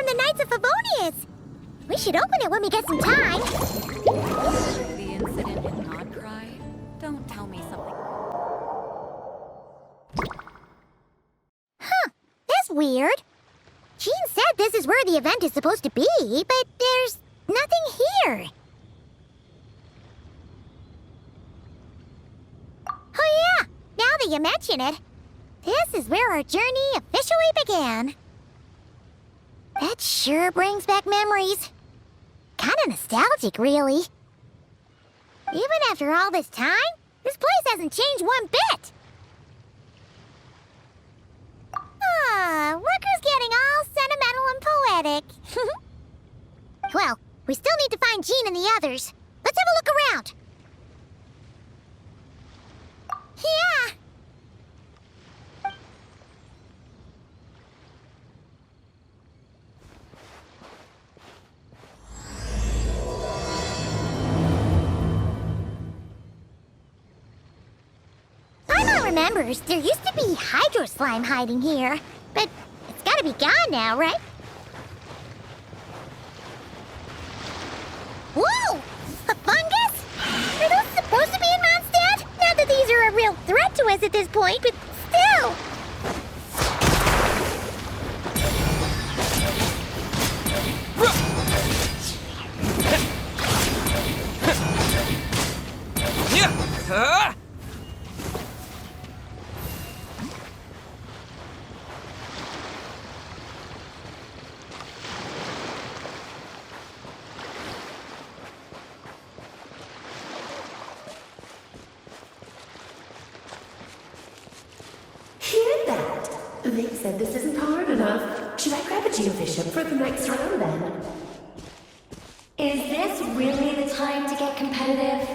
from the Knights of Favonius. We should open it when we get some time. The incident in Nodcry? Don't tell me something. Huh, that's weird. Jean said this is where the event is supposed to be, but there's nothing here. Oh yeah, now that you mention it, this is where our journey officially began. That sure brings back memories. Kinda nostalgic, really. Even after all this time, this place hasn't changed one bit. Look who's getting all sentimental and poetic. Well, we still need to find Jean and the others. Let's have a look around. Yeah. Paimon remembers there used to be hydro slime hiding here, but it's gotta be gone now, right? Whoa! A fungus? Are those supposed to be in Mondstadt? Not that these are a real threat to us at this point, but still! Hear that? Vic said this isn't hard enough. Should I grab a Geobishop for the next round then? Is this really the time to get competitive?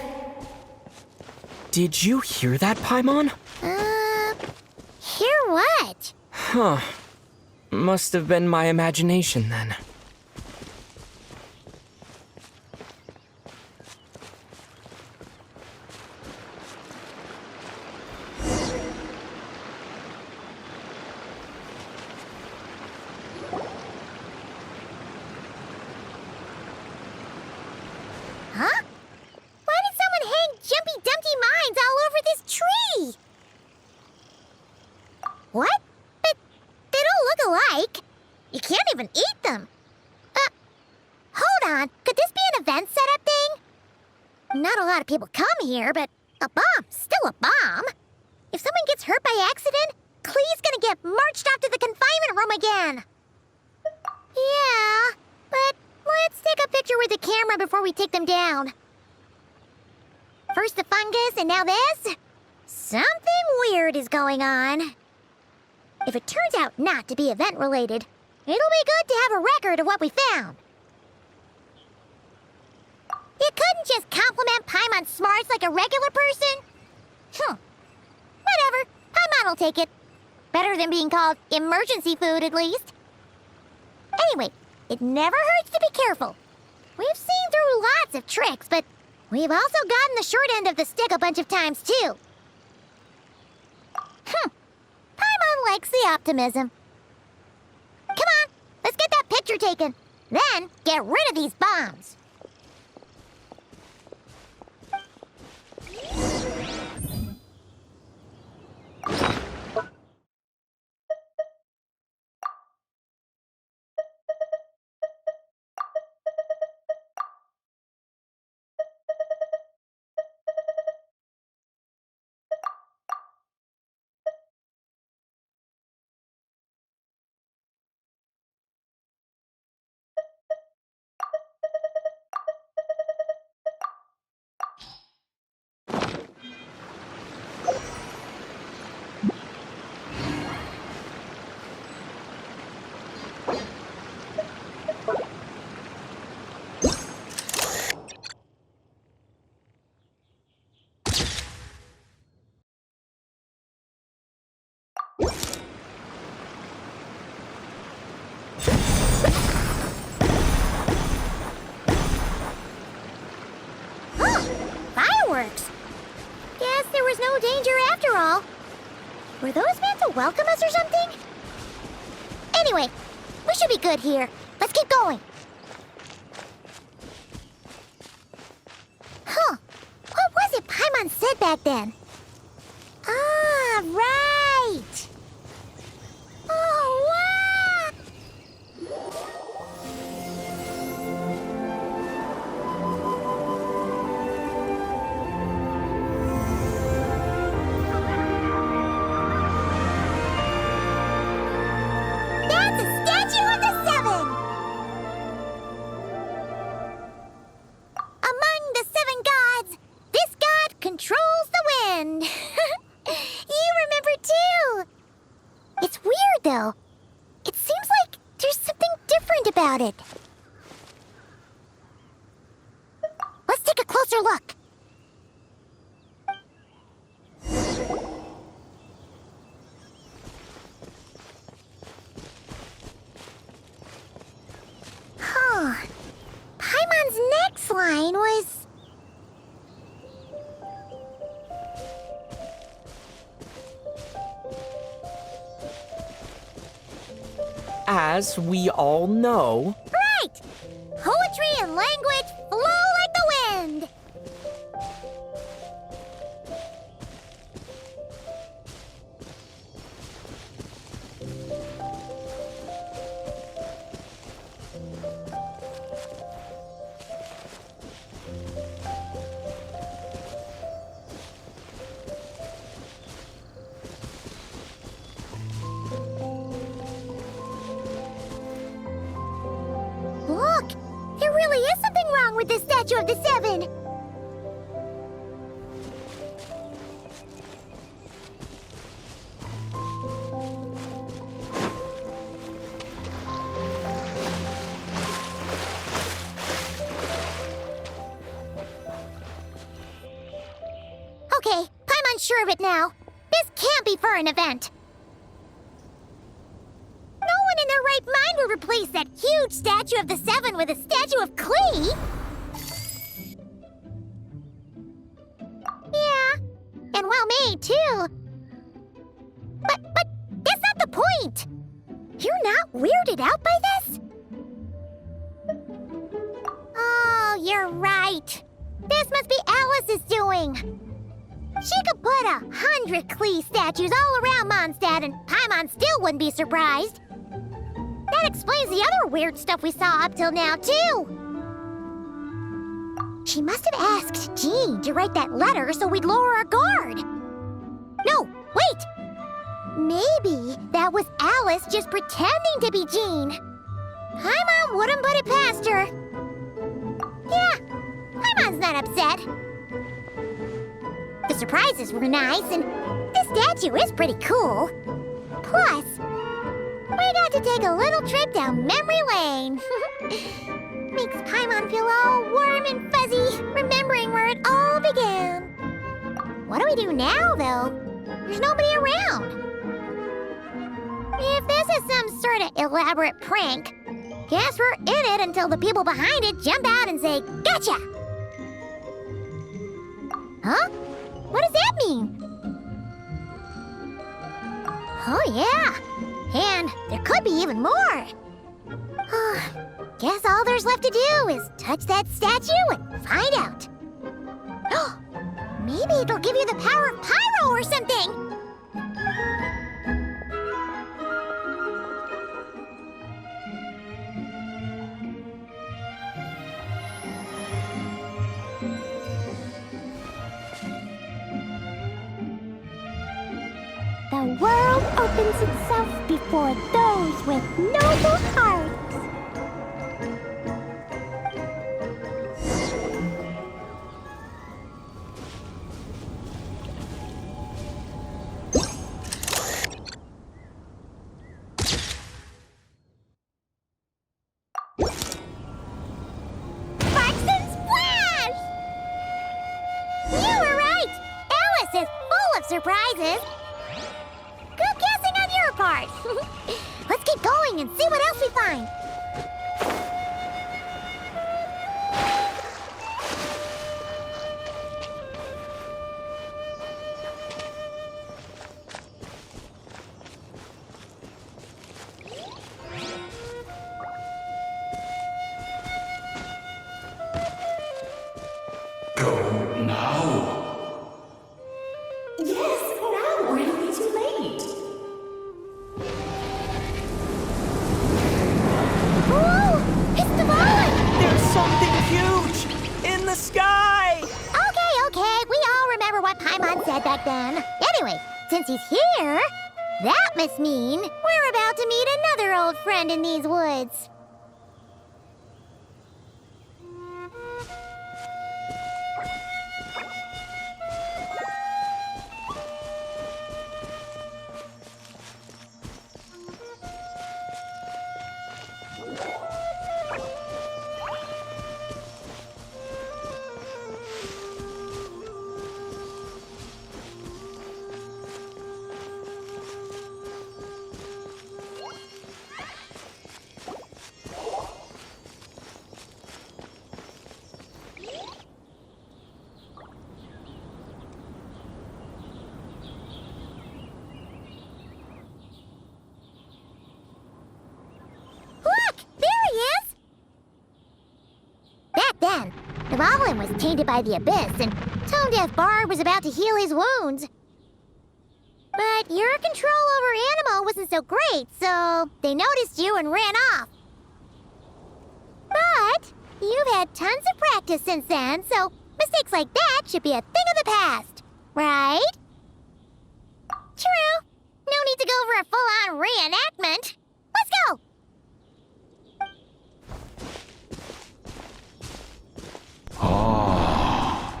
Did you hear that, Paimon? Hear what? Huh. Must have been my imagination then. Huh? Why did someone hang Jumpy Dumpty mines all over this tree? What? But they don't look alike. You can't even eat them. Hold on. Could this be an event setup thing? Not a lot of people come here, but a bomb's still a bomb. If someone gets hurt by accident, Klee's gonna get marched off to the confinement room again. Yeah, but let's take a picture with the camera before we take them down. First the fungus, and now this? Something weird is going on. If it turns out not to be event-related, it'll be good to have a record of what we found. You couldn't just compliment Paimon's smarts like a regular person? Whatever. Paimon will take it. Better than being called emergency food, at least. Anyway, it never hurts to be careful. We've seen through lots of tricks, but we've also gotten the short end of the stick a bunch of times, too. Paimon likes the optimism. Come on, let's get that picture taken. Then, get rid of these bombs. Fireworks! Guess there was no danger after all. Were those meant to welcome us or something? Anyway, we should be good here. Let's keep going. Huh. What was it Paimon said back then? Ah, right. Oh, wow. That's a statue of the seven! Among the seven gods, this god controls the wind. You remember too. It's weird though. It seems like there's something different about it. Let's take a closer look. Huh. Paimon's next line was... As we all know, Right! Poetry and language flow like the wind! Look! There really is something wrong with this statue of the seven! Okay, Paimon's sure of it now. This can't be for an event. No one in their right mind would replace that huge statue of the seven with a statue of Klee. Yeah, and well made too. But that's not the point. You're not weirded out by this? Oh, you're right. This must be Alice's doing. She could put 100 Klee statues all around Mondstadt and Paimon still wouldn't be surprised. That explains the other weird stuff we saw up till now, too. She must have asked Jean to write that letter so we'd lower our guard. No, wait! Maybe that was Alice just pretending to be Jean. Paimon wouldn't put it past her. Yeah, Paimon's not upset. The surprises were nice, and this statue is pretty cool. Plus, we got to take a little trip down memory lane. Makes Paimon feel all warm and fuzzy, remembering where it all began. What do we do now, though? There's nobody around. If this is some sort of elaborate prank, guess we're in it until the people behind it jump out and say, "Gotcha!" Huh? What does that mean? Oh, yeah. And there could be even more. Guess all there's left to do is touch that statue and find out. Maybe it'll give you the power of pyro or something. The world opens itself before those with noble hearts. Sparks and splash! You were right! Alice is full of surprises. Good guessing on your part. Let's keep going and see what else we find. Go now. Yes, now, or it'll be too late. Whoa! It's the Valen! There's something huge in the sky! Okay, we all remember what Paimon said back then. Anyway, since he's here, that must mean we're about to meet another old friend in these woods. Then, Valen was tainted by the Abyss, and Tone Deaf Bard was about to heal his wounds. But your control over Animo wasn't so great, so they noticed you and ran off. But you've had tons of practice since then, so mistakes like that should be a thing of the past, right? True. No need to go for a full-on reenactment. Let's go!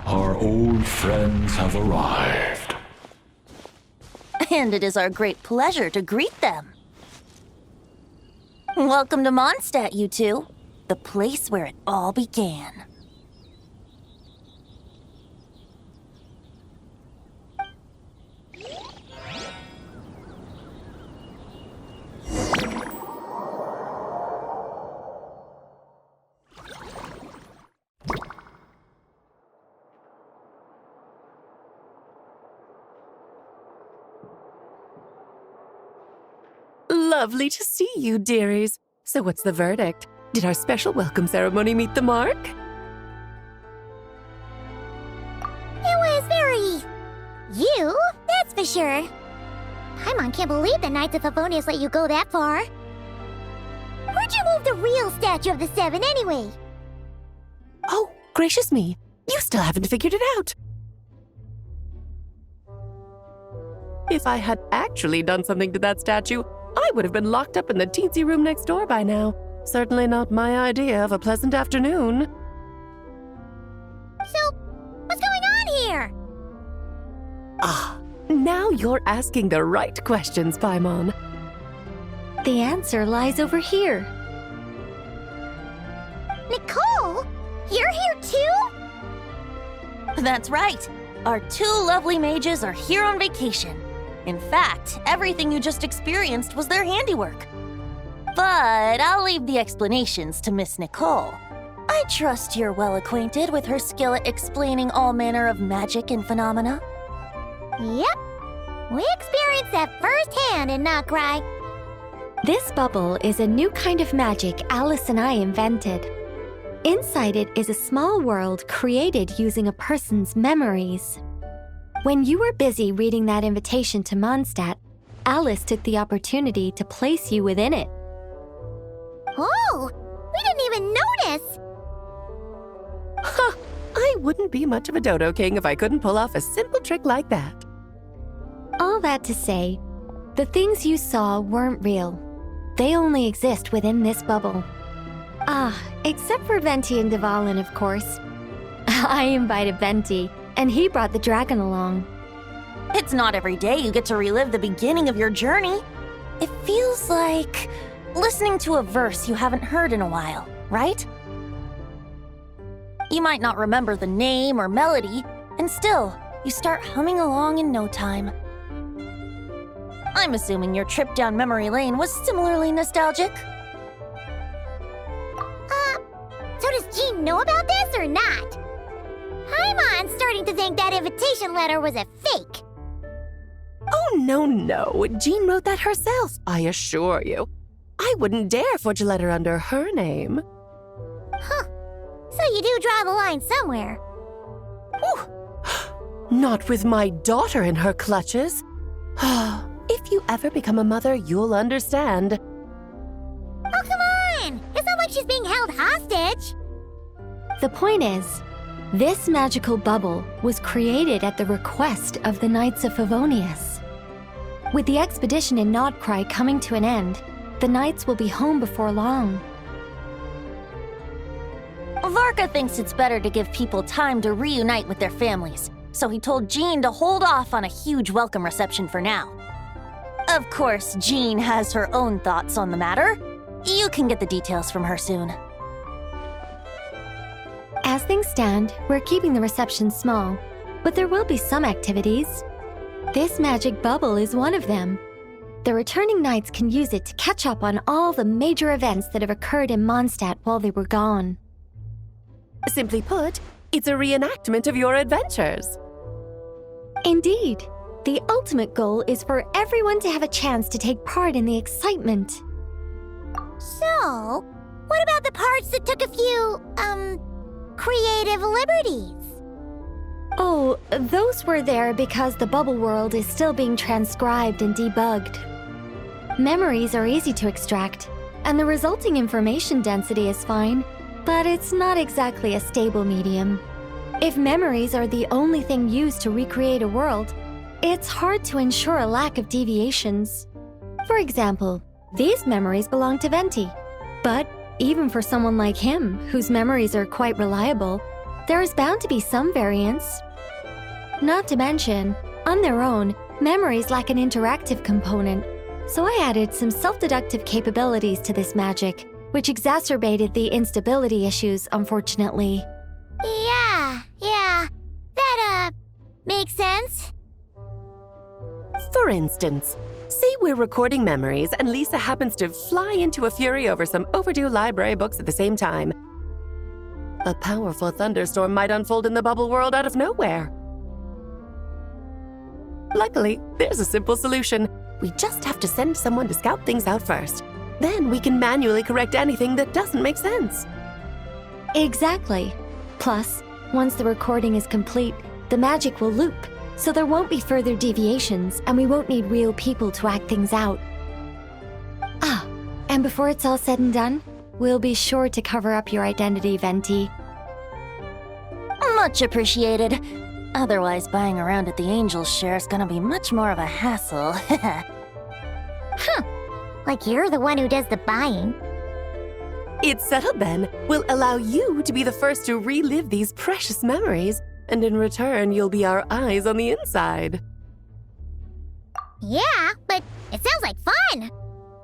Our old friends have arrived. And it is our great pleasure to greet them. Welcome to Mondstadt, you two. The place where it all began. Lovely to see you, dearies. So what's the verdict? Did our special welcome ceremony meet the mark? It was very... you, that's for sure. Paimon can't believe the Knights of Favonius let you go that far. Where'd you move the real statue of the Seven anyway? Oh, gracious me. You still haven't figured it out. If I had actually done something to that statue, I would have been locked up in the teensy room next door by now. Certainly not my idea of a pleasant afternoon. So, what's going on here? Ah, now you're asking the right questions, Paimon. The answer lies over here. Nicole? You're here too? That's right. Our two lovely mages are here on vacation. In fact, everything you just experienced was their handiwork. But I'll leave the explanations to Miss Nicole. I trust you're well acquainted with her skill at explaining all manner of magic and phenomena. Yep. We experienced that firsthand in Notcry. This bubble is a new kind of magic Alice and I invented. Inside it is a small world created using a person's memories. When you were busy reading that invitation to Mondstadt, Alice took the opportunity to place you within it. Oh, we didn't even notice. Huh, I wouldn't be much of a dodo king if I couldn't pull off a simple trick like that. All that to say, the things you saw weren't real. They only exist within this bubble. Ah, except for Venti and Dvalin, of course. I invited Venti, and he brought the dragon along. It's not every day you get to relive the beginning of your journey. It feels like listening to a verse you haven't heard in a while, right? You might not remember the name or melody, and still, you start humming along in no time. I'm assuming your trip down memory lane was similarly nostalgic. So does Jean know about this or not? Paimon's starting to think that invitation letter was a fake. Oh, no. Jean wrote that herself, I assure you. I wouldn't dare forge a letter under her name. Huh. So you do draw the line somewhere. Not with my daughter in her clutches. If you ever become a mother, you'll understand. Oh, come on! It's not like she's being held hostage. The point is, this magical bubble was created at the request of the Knights of Favonius. With the expedition in Nodcry coming to an end, the Knights will be home before long. Varka thinks it's better to give people time to reunite with their families, so he told Jean to hold off on a huge welcome reception for now. Of course, Jean has her own thoughts on the matter. You can get the details from her soon. As things stand, we're keeping the reception small, but there will be some activities. This magic bubble is one of them. The returning knights can use it to catch up on all the major events that have occurred in Mondstadt while they were gone. Simply put, it's a reenactment of your adventures. Indeed. The ultimate goal is for everyone to have a chance to take part in the excitement. So, what about the parts that took a few, creative liberties? Oh, those were there because the bubble world is still being transcribed and debugged. Memories are easy to extract, and the resulting information density is fine, but it's not exactly a stable medium. If memories are the only thing used to recreate a world, it's hard to ensure a lack of deviations. For example, these memories belong to Venti, but even for someone like him, whose memories are quite reliable, there is bound to be some variance. Not to mention, on their own, memories lack an interactive component, so I added some self-deductive capabilities to this magic, which exacerbated the instability issues, unfortunately. Yeah, that, makes sense. For instance, say we're recording memories and Lisa happens to fly into a fury over some overdue library books at the same time. A powerful thunderstorm might unfold in the bubble world out of nowhere. Luckily, there's a simple solution. We just have to send someone to scout things out first. Then we can manually correct anything that doesn't make sense. Exactly. Plus, once the recording is complete, the magic will loop, so there won't be further deviations, and we won't need real people to act things out. Ah, and before it's all said and done, we'll be sure to cover up your identity, Venti. Much appreciated. Otherwise, buying around at the Angel's share is gonna be much more of a hassle. Like you're the one who does the buying. It's settled then. We'll allow you to be the first to relive these precious memories, and in return, you'll be our eyes on the inside. Yeah, but it sounds like fun!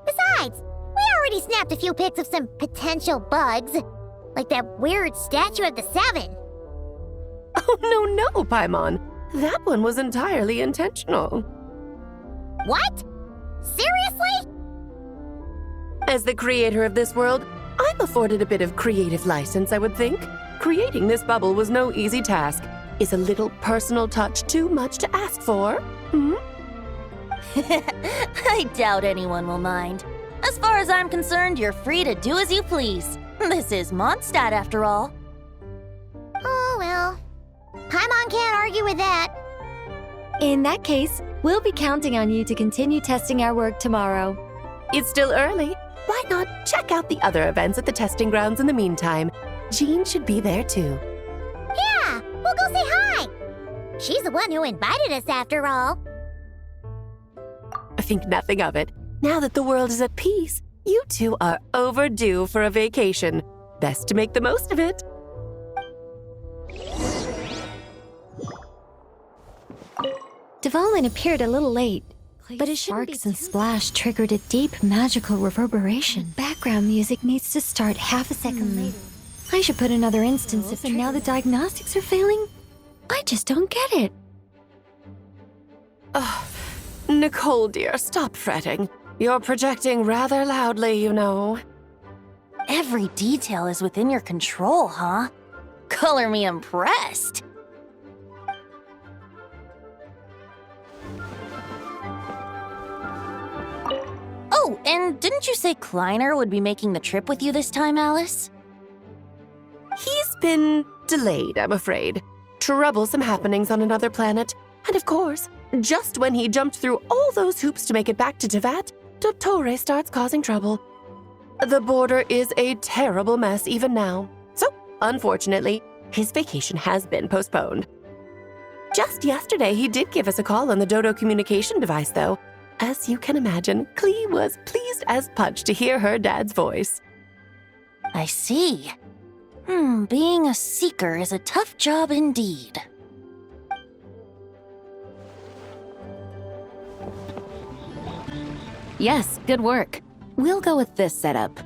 Besides, we already snapped a few pics of some potential bugs, like that weird statue of the Seven. Oh, no, Paimon. That one was entirely intentional. What? Seriously? As the creator of this world, I'm afforded a bit of creative license, I would think. Creating this bubble was no easy task. Is a little personal touch too much to ask for? I doubt anyone will mind. As far as I'm concerned, you're free to do as you please. This is Mondstadt, after all. Oh, well. Paimon can't argue with that. In that case, we'll be counting on you to continue testing our work tomorrow. It's still early. Why not check out the other events at the testing grounds in the meantime? Jean should be there too. Yeah, we'll go say hi. She's the one who invited us, after all. Think nothing of it. Now that the world is at peace, you two are overdue for a vacation. Best to make the most of it. Dvalin appeared a little late, but his sparks and splash triggered a deep magical reverberation. Background music needs to start half a second later. I should put another instance if and now the diagnostics are failing? I just don't get it. Nicole, dear, stop fretting. You're projecting rather loudly, you know. Every detail is within your control, huh? Color me impressed. Oh, and didn't you say Kleiner would be making the trip with you this time, Alice? He's been delayed, I'm afraid. troublesome happenings on another planet. And of course, just when he jumped through all those hoops to make it back to Tevat, Dottore starts causing trouble. The border is a terrible mess even now. So, unfortunately, his vacation has been postponed. Just yesterday, he did give us a call on the Dodo communication device, though. As you can imagine, Klee was pleased as punch to hear her dad's voice. I see. Being a seeker is a tough job indeed. Yes, good work. We'll go with this setup.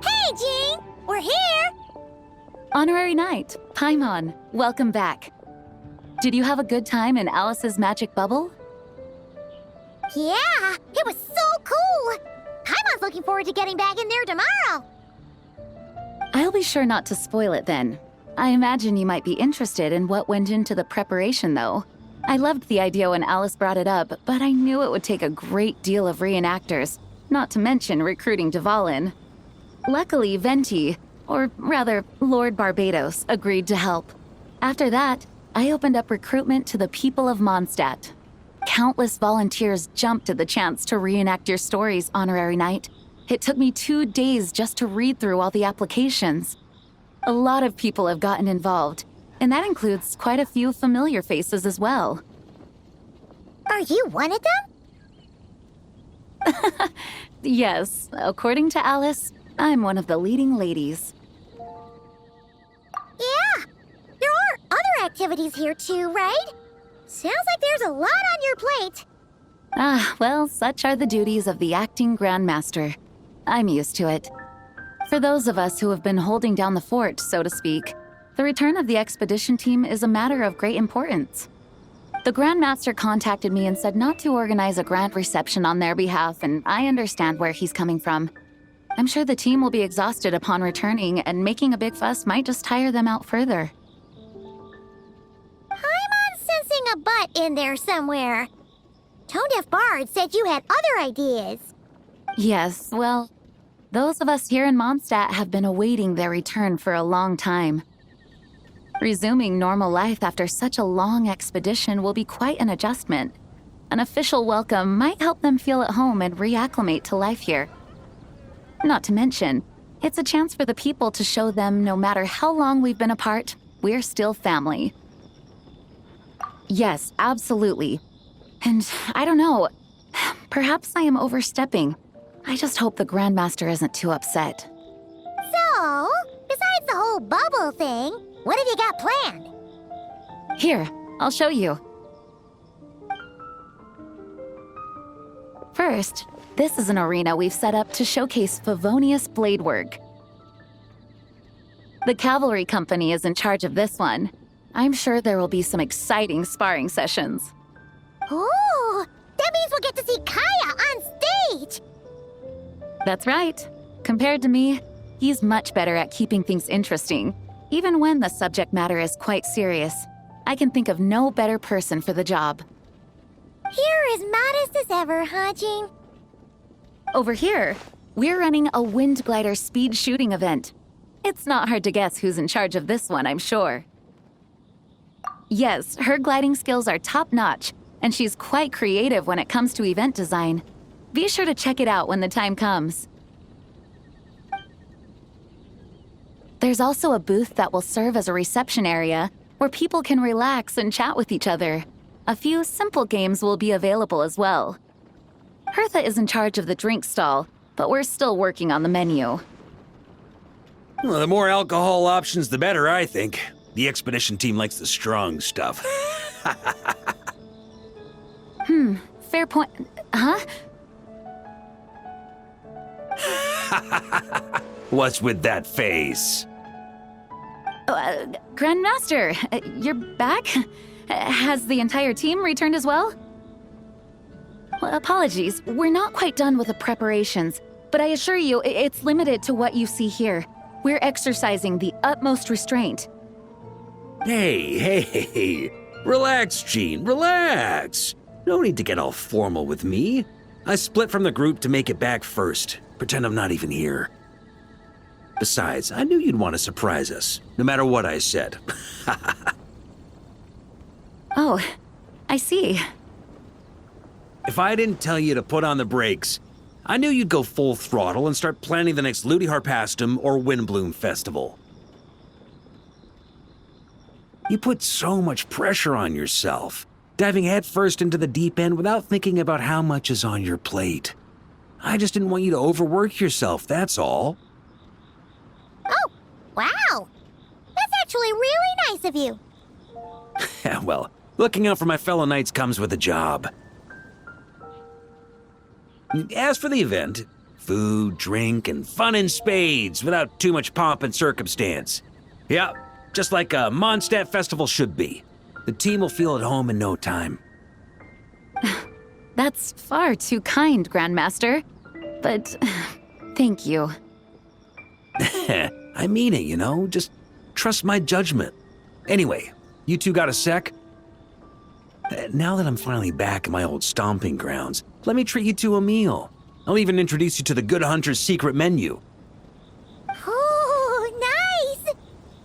Hey, Jean! We're here! Honorary Knight, Paimon, welcome back. Did you have a good time in Alice's magic bubble? Yeah, it was so cool! Paimon's looking forward to getting back in there tomorrow! I'll be sure not to spoil it then. I imagine you might be interested in what went into the preparation, though. I loved the idea when Alice brought it up, but I knew it would take a great deal of reenactors, not to mention recruiting Dvalin. Luckily, Venti, or rather, Lord Barbados, agreed to help. After that, I opened up recruitment to the people of Mondstadt. Countless volunteers jumped at the chance to reenact your stories, Honorary Knight. It took me 2 days just to read through all the applications. A lot of people have gotten involved, and that includes quite a few familiar faces as well. Are you one of them? Yes, according to Alice, I'm one of the leading ladies. Yeah, there are other activities here too, right? Sounds like there's a lot on your plate. Well, such are the duties of the acting Grandmaster. I'm used to it. For those of us who have been holding down the fort, so to speak, the return of the expedition team is a matter of great importance. The Grandmaster contacted me and said not to organize a grand reception on their behalf, and I understand where he's coming from. I'm sure the team will be exhausted upon returning, and making a big fuss might just tire them out further. I'm sensing a butt in there somewhere. Tone-deaf Bard said you had other ideas. Yes, well, those of us here in Mondstadt have been awaiting their return for a long time. Resuming normal life after such a long expedition will be quite an adjustment. An official welcome might help them feel at home and reacclimate to life here. Not to mention, it's a chance for the people to show them no matter how long we've been apart, we're still family. Yes, absolutely. And I don't know, perhaps I am overstepping. I just hope the Grandmaster isn't too upset. So, besides the whole bubble thing, what have you got planned? Here, I'll show you. First, this is an arena we've set up to showcase Favonius blade work. The Cavalry Company is in charge of this one. I'm sure there will be some exciting sparring sessions. Ooh, that means we'll get to see Kaya on stage! That's right. Compared to me, he's much better at keeping things interesting, even when the subject matter is quite serious. I can think of no better person for the job. You're as modest as ever, huh, Jean? Over here, we're running a Wind Glider speed shooting event. It's not hard to guess who's in charge of this one, I'm sure. Yes, her gliding skills are top-notch, and she's quite creative when it comes to event design. Be sure to check it out when the time comes. There's also a booth that will serve as a reception area where people can relax and chat with each other. A few simple games will be available as well. Hertha is in charge of the drink stall, but we're still working on the menu. Well, the more alcohol options, the better, I think. The expedition team likes the strong stuff. Fair point. Huh? What's with that face? Grandmaster, you're back? Has the entire team returned as well? Well, apologies, we're not quite done with the preparations, but I assure you, it's limited to what you see here. We're exercising the utmost restraint. Hey, relax, Jean, relax. No need to get all formal with me. I split from the group to make it back first. Pretend I'm not even here. Besides, I knew you'd want to surprise us, no matter what I said. Oh, I see. If I didn't tell you to put on the brakes, I knew you'd go full throttle and start planning the next Ludi Harpastum or Windbloom Festival. You put so much pressure on yourself, diving headfirst into the deep end without thinking about how much is on your plate. I just didn't want you to overwork yourself, that's all. Oh, wow. That's actually really nice of you. Well, looking out for my fellow knights comes with a job. As for the event, food, drink, and fun in spades without too much pomp and circumstance. Yeah, just like a Mondstadt festival should be. The team will feel at home in no time. That's far too kind, Grandmaster. But thank you. I mean it, you know? Just trust my judgment. Anyway, you two got a sec? Now that I'm finally back in my old stomping grounds, let me treat you to a meal. I'll even introduce you to the Good Hunter's secret menu. Oh, nice!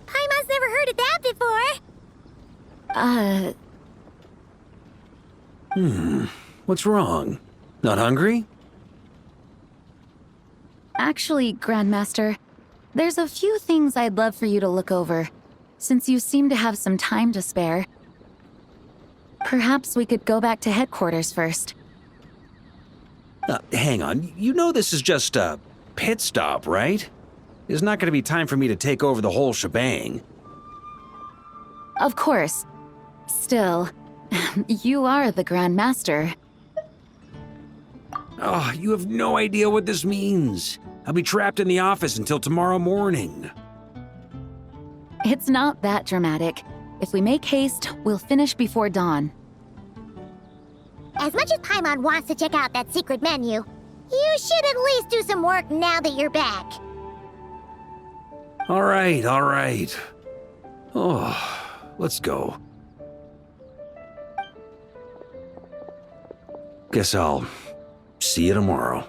Paimon's never heard of that before. What's wrong? Not hungry? Actually, Grandmaster, there's a few things I'd love for you to look over, since you seem to have some time to spare. Perhaps we could go back to headquarters first. Hang on, you know this is just a pit stop, right? There's not going to be time for me to take over the whole shebang. Of course. Still, you are the Grandmaster. Oh, you have no idea what this means. I'll be trapped in the office until tomorrow morning. It's not that dramatic. If we make haste, we'll finish before dawn. As much as Paimon wants to check out that secret menu, you should at least do some work now that you're back. All right, all right. Oh, let's go. Guess I'll see you tomorrow.